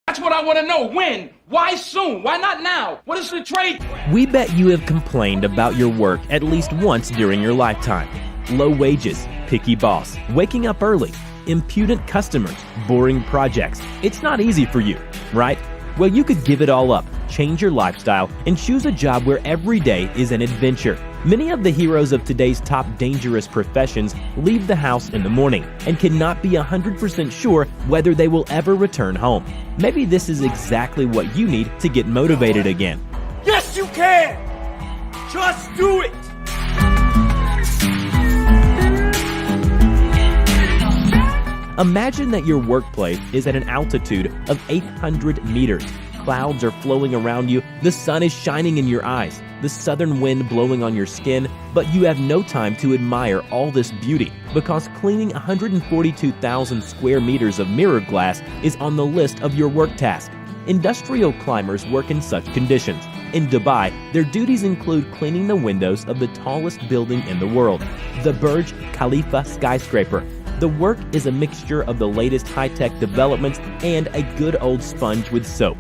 That's what I want to know. When? Why soon? Why not now? What is the trade? We bet you have complained about your work at least once during your lifetime. Low wages, picky boss, waking up early, impudent customers, boring projects. It's not easy for you, right? Well, you could give it all up, change your lifestyle, and choose a job where every day is an adventure. Many of the heroes of today's top dangerous professions leave the house in the morning and cannot be 100% sure whether they will ever return home. Maybe this is exactly what you need to get motivated again. Yes, you can! Just do it! Imagine that your workplace is at an altitude of 800 meters. Clouds are flowing around you, the sun is shining in your eyes, the southern wind blowing on your skin, but you have no time to admire all this beauty because cleaning 142,000 square meters of mirror glass is on the list of your work task. Industrial climbers work in such conditions. In Dubai, their duties include cleaning the windows of the tallest building in the world, the Burj Khalifa skyscraper. The work is a mixture of the latest high-tech developments and a good old sponge with soap.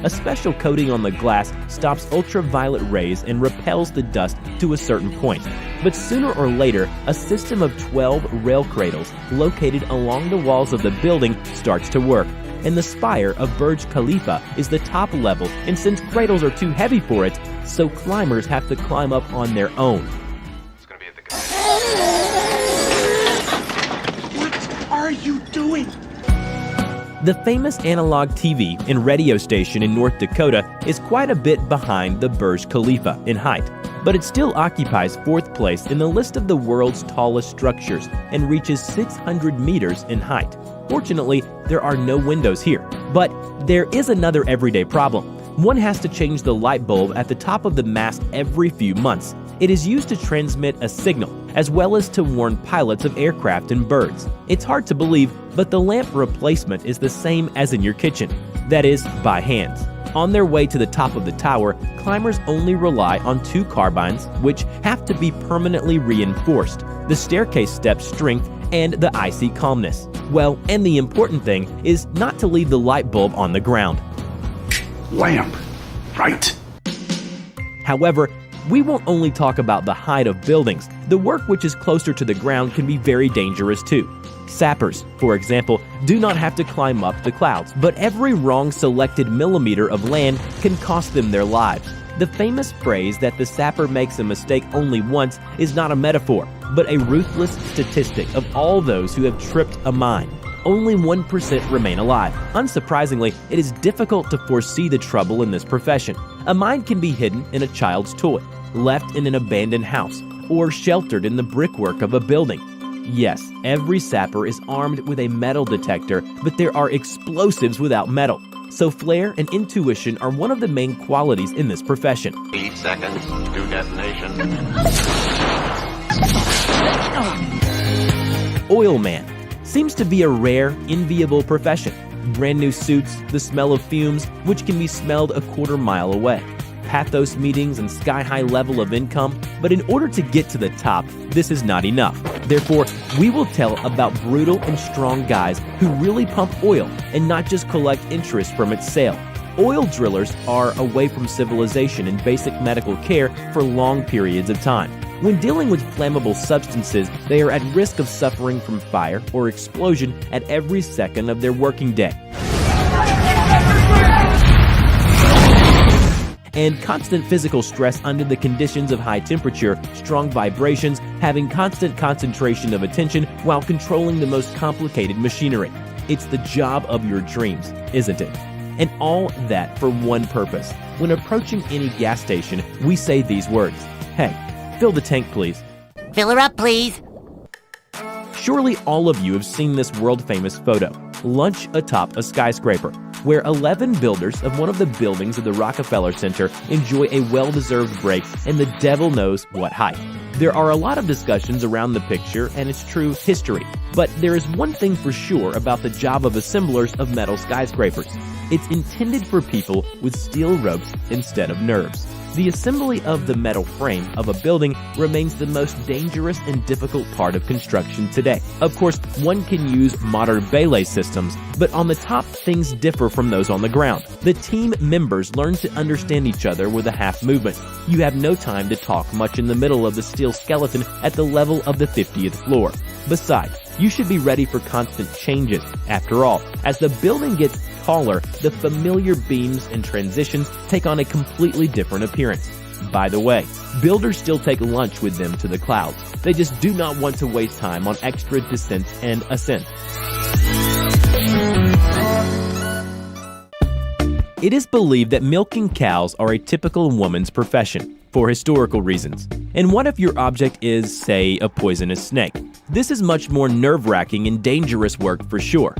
A special coating on the glass stops ultraviolet rays and repels the dust to a certain point. But sooner or later, a system of 12 rail cradles located along the walls of the building starts to work. And the spire of Burj Khalifa is the top level, and since cradles are too heavy for it, so climbers have to climb up on their own. What are you doing? The famous analog TV and radio station in North Dakota is quite a bit behind the Burj Khalifa in height, but it still occupies 4th place in the list of the world's tallest structures and reaches 600 meters in height. Fortunately, there are no windows here, but there is another everyday problem. One has to change the light bulb at the top of the mast every few months. It is used to transmit a signal, as well as to warn pilots of aircraft and birds. It's hard to believe, but the lamp replacement is the same as in your kitchen. That is, by hand. On their way to the top of the tower, climbers only rely on 2 carbines, which have to be permanently reinforced, the staircase step strength, and the icy calmness. Well, and the important thing is not to leave the light bulb on the ground. Lamp, right? However, we won't only talk about the height of buildings. The work which is closer to the ground can be very dangerous too. Sappers, for example, do not have to climb up the clouds, but every wrong selected millimeter of land can cost them their lives. The famous phrase that the sapper makes a mistake only once is not a metaphor, but a ruthless statistic of all those who have tripped a mine. Only 1% remain alive. Unsurprisingly, it is difficult to foresee the trouble in this profession. A mine can be hidden in a child's toy, left in an abandoned house, or sheltered in the brickwork of a building. Yes, every sapper is armed with a metal detector, but there are explosives without metal. So flair and intuition are one of the main qualities in this profession. 8 seconds to detonation. Oilman seems to be a rare, enviable profession. Brand new suits, the smell of fumes, which can be smelled a quarter mile away. Pathos meetings and sky-high level of income, but in order to get to the top, this is not enough. Therefore, we will tell about brutal and strong guys who really pump oil and not just collect interest from its sale. Oil drillers are away from civilization and basic medical care for long periods of time. When dealing with flammable substances, they are at risk of suffering from fire or explosion at every second of their working day. And constant physical stress under the conditions of high temperature, strong vibrations, having constant concentration of attention while controlling the most complicated machinery. It's the job of your dreams, isn't it? And all that for one purpose. When approaching any gas station, we say these words. Hey, fill the tank, please. Fill her up, please. Surely all of you have seen this world-famous photo, lunch atop a skyscraper, where 11 builders of one of the buildings of the Rockefeller Center enjoy a well-deserved break in the devil knows what height. There are a lot of discussions around the picture and its true history, but there is one thing for sure about the job of assemblers of metal skyscrapers. It's intended for people with steel ropes instead of nerves. The assembly of the metal frame of a building remains the most dangerous and difficult part of construction today. Of course, one can use modern belay systems, but on the top, things differ from those on the ground. The team members learn to understand each other with a half movement. You have no time to talk much in the middle of the steel skeleton at the level of the 50th floor. Besides, you should be ready for constant changes. After all, as the building gets taller, the familiar beams and transitions take on a completely different appearance. By the way, builders still take lunch with them to the clouds. They just do not want to waste time on extra descents and ascents. It is believed that milking cows are a typical woman's profession for historical reasons. And what if your object is, say, a poisonous snake? This is much more nerve-wracking and dangerous work for sure.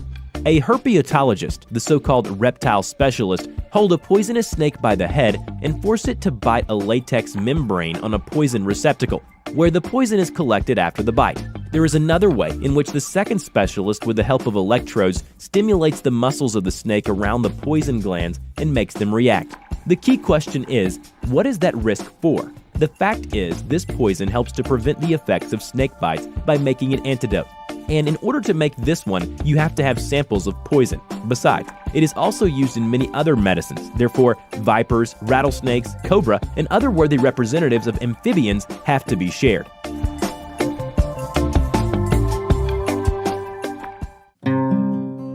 A herpetologist, the so-called reptile specialist, hold a poisonous snake by the head and force it to bite a latex membrane on a poison receptacle, where the poison is collected after the bite. There is another way in which the second specialist, with the help of electrodes, stimulates the muscles of the snake around the poison glands and makes them react. The key question is, what is that risk for? The fact is, this poison helps to prevent the effects of snake bites by making an antidote. And in order to make this one, you have to have samples of poison. Besides, it is also used in many other medicines. Therefore, vipers, rattlesnakes, cobra, and other worthy representatives of amphibians have to be shared.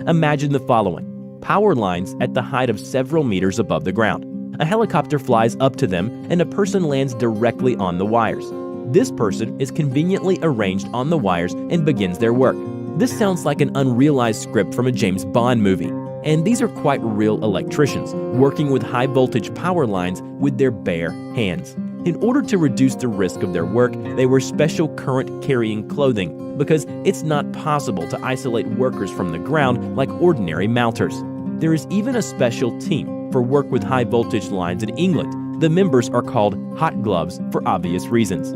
Imagine the following: power lines at the height of several meters above the ground. A helicopter flies up to them, and a person lands directly on the wires. This person is conveniently arranged on the wires and begins their work. This sounds like an unrealized script from a James Bond movie. And these are quite real electricians, working with high-voltage power lines with their bare hands. In order to reduce the risk of their work, they wear special current-carrying clothing, because it's not possible to isolate workers from the ground like ordinary mounters. There is even a special team for work with high-voltage lines in England. The members are called hot gloves for obvious reasons.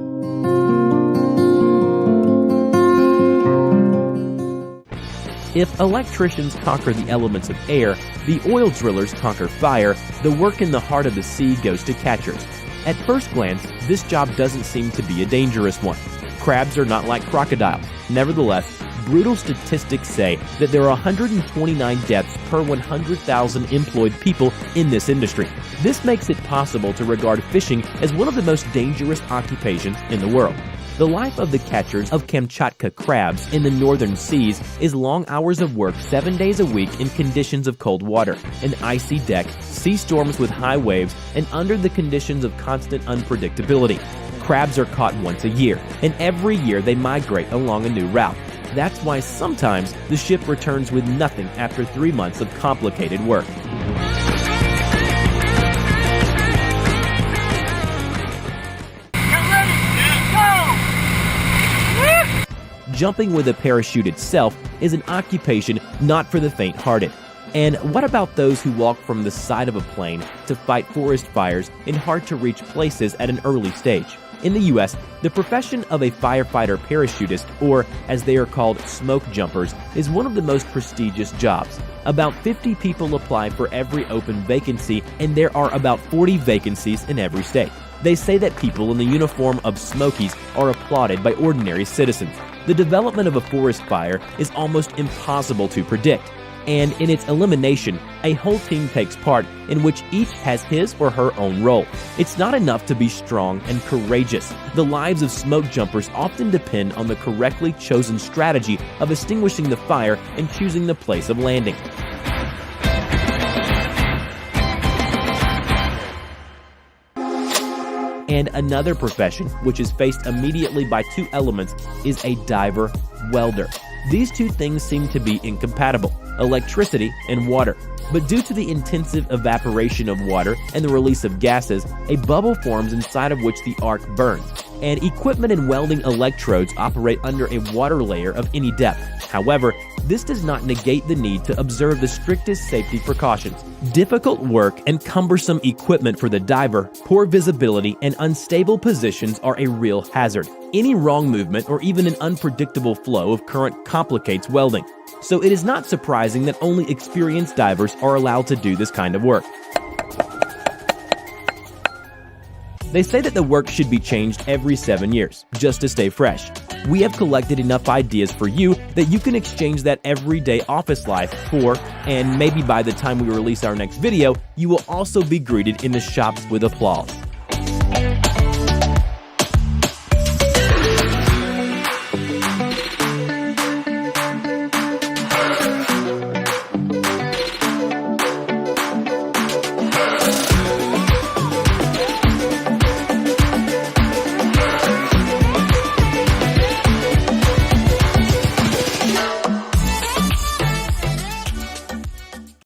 If electricians conquer the elements of air, the oil drillers conquer fire, the work in the heart of the sea goes to catchers. At first glance, this job doesn't seem to be a dangerous one. Crabs are not like crocodiles. Nevertheless, brutal statistics say that there are 129 deaths per 100,000 employed people in this industry. This makes it possible to regard fishing as one of the most dangerous occupations in the world. The life of the catchers of Kamchatka crabs in the northern seas is long hours of work 7 days a week in conditions of cold water, an icy deck, sea storms with high waves, and under the conditions of constant unpredictability. Crabs are caught once a year, and every year they migrate along a new route. That's why sometimes the ship returns with nothing after 3 months of complicated work. Jumping with a parachute itself is an occupation not for the faint-hearted. And what about those who walk from the side of a plane to fight forest fires in hard-to-reach places at an early stage? In the U.S., the profession of a firefighter parachutist, or as they are called, smoke jumpers, is one of the most prestigious jobs. About 50 people apply for every open vacancy, and there are about 40 vacancies in every state. They say that people in the uniform of Smokies are applauded by ordinary citizens. The development of a forest fire is almost impossible to predict, and in its elimination, a whole team takes part in which each has his or her own role. It's not enough to be strong and courageous. The lives of smoke jumpers often depend on the correctly chosen strategy of extinguishing the fire and choosing the place of landing. And another profession, which is faced immediately by two elements, is a diver welder. These two things seem to be incompatible: electricity and water. But due to the intensive evaporation of water and the release of gases, a bubble forms inside of which the arc burns. And equipment and welding electrodes operate under a water layer of any depth. However, this does not negate the need to observe the strictest safety precautions. Difficult work and cumbersome equipment for the diver, poor visibility, and unstable positions are a real hazard. Any wrong movement or even an unpredictable flow of current complicates welding. So it is not surprising that only experienced divers are allowed to do this kind of work. They say that the work should be changed every 7 years, just to stay fresh. We have collected enough ideas for you that you can exchange that everyday office life for, and maybe by the time we release our next video, you will also be greeted in the shops with applause.